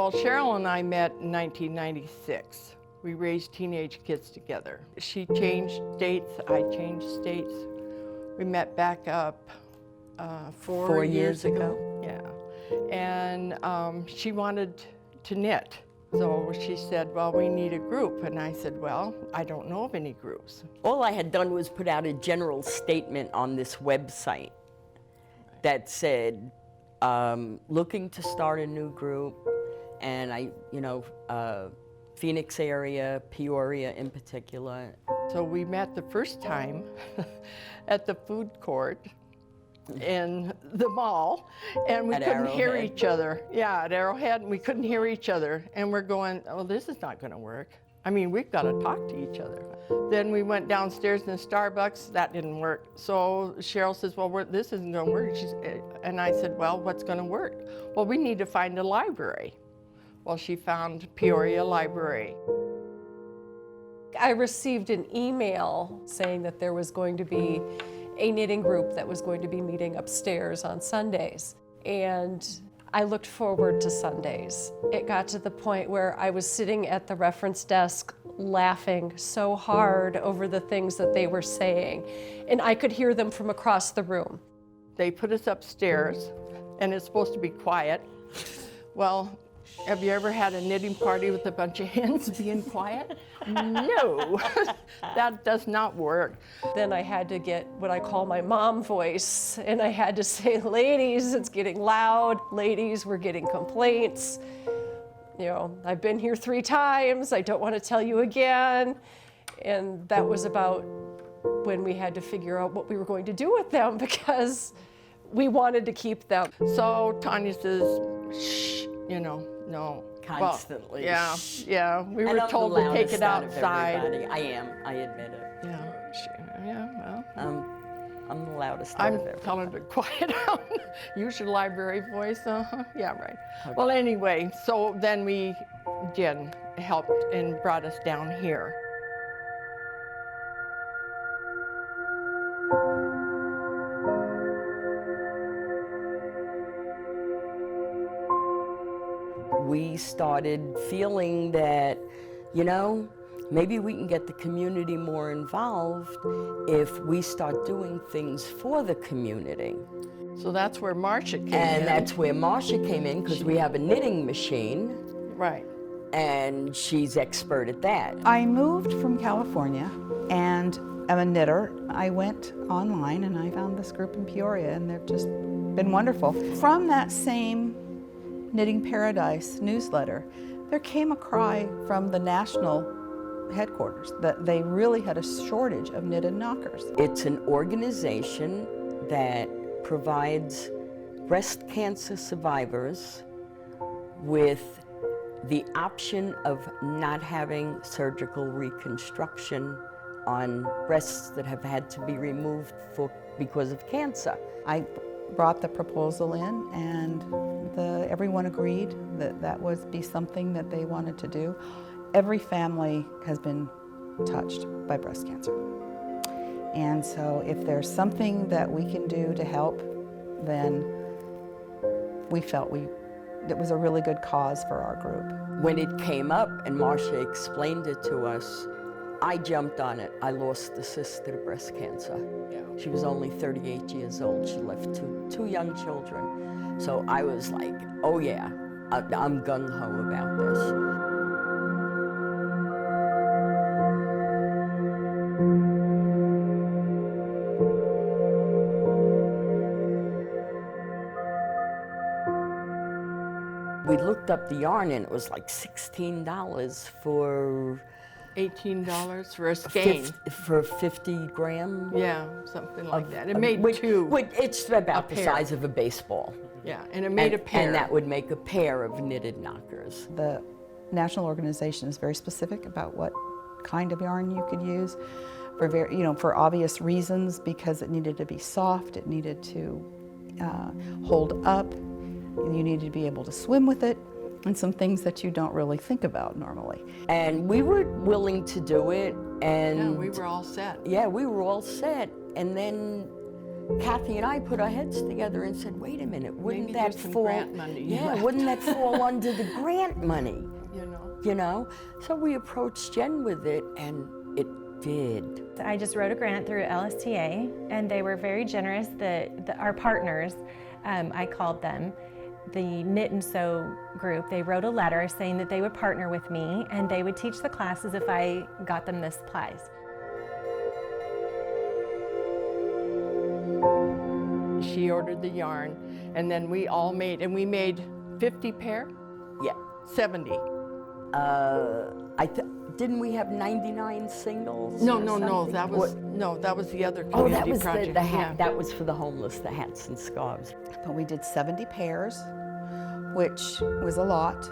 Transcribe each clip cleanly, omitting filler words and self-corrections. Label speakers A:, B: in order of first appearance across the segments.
A: Well, Cheryl and I met in 1996. We raised teenage kids together. She changed states, I changed states. We met back up 4 years ago. Yeah. And she wanted to knit. So she said, well, we need a group. And I said, well, I don't know of any groups.
B: All I had done was put out a general statement on this website that said, looking to start a new group, and Phoenix area, Peoria in particular.
A: So we met the first time at the food court in the mall, and we couldn't hear each other. Yeah, at Arrowhead, and we couldn't hear each other. And we're going, oh, this is not gonna work. I mean, we've got to talk to each other. Then we went downstairs in the Starbucks, that didn't work. So Cheryl says, well, this isn't gonna work. And I said, well, what's gonna work? Well, we need to find a library. Well, she found Peoria Library.
C: I received an email saying that there was going to be a knitting group that was going to be meeting upstairs on Sundays. And I looked forward to Sundays. It got to the point where I was sitting at the reference desk laughing so hard over the things that they were saying. And I could hear them from across the room.
A: They put us upstairs, and it's supposed to be quiet. Well, have you ever had a knitting party with a bunch of hens being quiet? No, that does not work.
C: Then I had to get what I call my mom voice, and I had to say, ladies, it's getting loud. Ladies, we're getting complaints. You know, I've been here 3 times. I don't want to tell you again. And that was about when we had to figure out what we were going to do with them, because we wanted to keep them.
A: So Tanya says, shh, you know, no.
B: Constantly.
A: Well, yeah, we were told to take it outside.
B: I am, I admit it.
A: Yeah, well.
B: I'm the loudest out
A: I'm
B: of everybody.
A: telling her to quiet down. Use your library voice, yeah, right. Okay. Well, anyway, so then Jen helped and brought us down here.
B: We started feeling that, you know, maybe we can get the community more involved if we start doing things for the community.
A: So that's where Marcia came in.
B: And that's where Marcia came in, because we have a knitting machine.
A: Right.
B: And she's expert at that.
D: I moved from California and I'm a knitter. I went online and I found this group in Peoria, and they've just been wonderful. From that same Knitting Paradise newsletter, there came a cry from the national headquarters that they really had a shortage of knitted knockers.
B: It's an organization that provides breast cancer survivors with the option of not having surgical reconstruction on breasts that have had to be removed because of cancer.
D: I brought the proposal in, and everyone agreed that that would be something that they wanted to do. Every family has been touched by breast cancer. And so if there's something that we can do to help, then we felt it was a really good cause for our group.
B: When it came up and Marcia explained it to us, I jumped on it. I lost a sister to breast cancer.
A: Yeah.
B: She was only 38 years old. She left two young children. So I was like, oh yeah, I'm gung-ho about this. We looked up the yarn, and it was like $16 for
A: $18 for a skein.
B: For 50 gram?
A: Yeah, something like that. It made two.
B: It's about the size of a baseball.
A: Yeah, and it made a pair.
B: And that would make a pair of knitted knockers.
D: The national organization is very specific about what kind of yarn you could use for obvious reasons, because it needed to be soft, it needed to hold up, you needed to be able to swim with it, and some things that you don't really think about normally.
B: And we were willing to do it, and
A: yeah, we were all set.
B: Yeah, we were all set. And then Kathy and I put our heads together and said, wait a minute, wouldn't
A: Maybe
B: that
A: there's some
B: fall?
A: grant money
B: Yeah,
A: left.
B: wouldn't that fall under the grant money?
A: You know.
B: You know? So we approached Jen with it, and it did.
E: I just wrote a grant through LSTA, and they were very generous. Our partners, I called them, the Knit and Sew group, they wrote a letter saying that they would partner with me and they would teach the classes if I got them the supplies.
A: She ordered the yarn, and then we all made, and we made 50 pair?
B: Yeah.
A: 70.
B: Didn't we have 99 singles?
A: No,
B: or
A: no, no,
B: something?
A: that was, no, that was the other
B: Oh,
A: community
B: that was
A: project.
B: the hat.
A: yeah.
B: That was for the homeless, the hats and scarves.
D: But we did 70 pairs, which was a lot,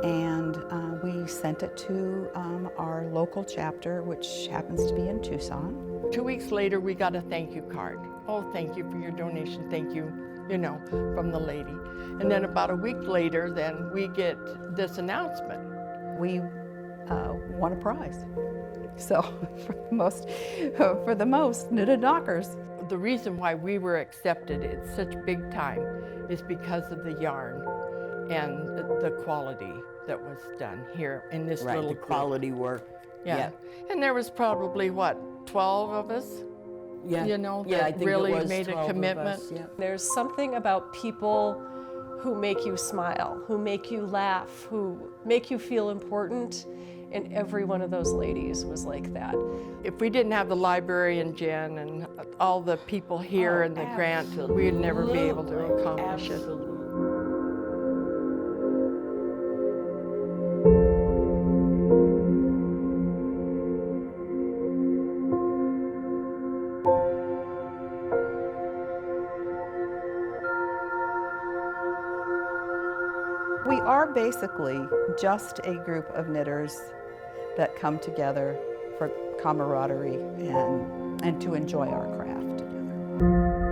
D: and we sent it to our local chapter, which happens to be in Tucson.
A: 2 weeks later, we got a thank you card. Oh, thank you for your donation, thank you, you know, from the lady. And then about a week later, then we get this announcement.
D: We won a prize. So for the most knitted knockers.
A: The reason why we were accepted at such big time is because of the yarn and the quality that was done here in this
B: Right,
A: little
B: the
A: group.
B: quality work.
A: Yeah. And there was probably, what, 12 of us?
B: Yeah.
A: You know,
B: yeah,
A: that
B: I think
A: really
B: it was
A: made a
B: 12 of
A: commitment.
B: us, yeah.
C: There's something about people who make you smile, who make you laugh, who make you feel important, and every one of those ladies was like that.
A: If we didn't have the library and Jen and all the people here and the grant, we'd never be able to accomplish it.
B: Absolutely.
D: We are basically just a group of knitters that come together for camaraderie and to enjoy our craft together.